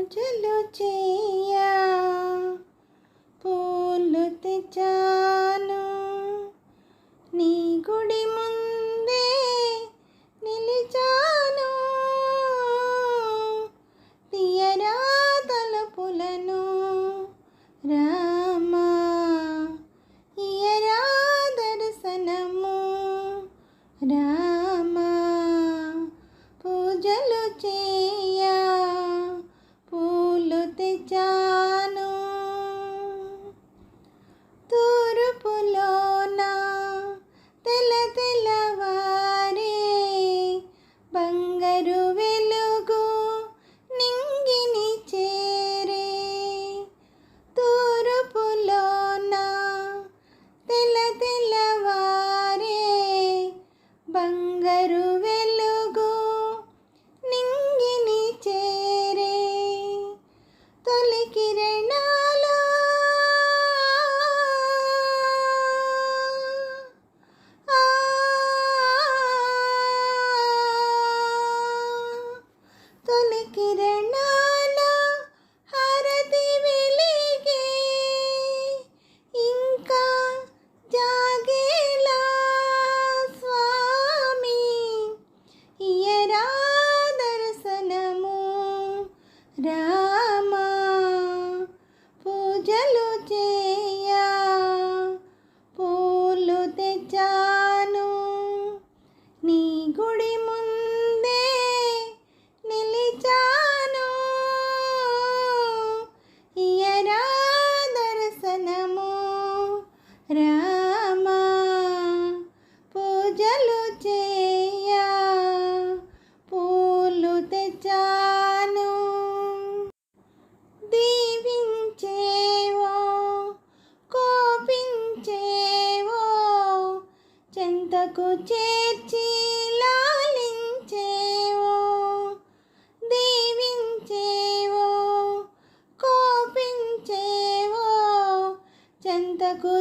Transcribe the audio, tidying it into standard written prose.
పూజలు చేయా పూలు తెచ్చాను నీ గుడి ముందే నిలిచాను తీయరా తలుపులను రామా ఇయరా దర్శనము రామా పూజలు చేయా పూలు తెచ్చాను తూర్పులోన తెల్లవారే బంగారు వెలుగు నింగిని చేరే తూర్పులోన తెల్లవారే బంగారు వెలుగు నింగిని చేరే తొలి కిరణాలు తొలి కిరణాల హారతి వెలిగే ఇంకా జాగేలా స్వామి ఇయరా దర్శనము రామా పూజలు చేయా పూలు తెచ్చాను నీ గుడి ముందే నిలిచాను ఇయరా దర్శనము రామా పూజలు చేయా పూలు తెచ్చాను దీవించేవో కోపించేవో చెంతకు చేర్చి లాలించేవో దీవించేవో కోపించేవో చెంతకు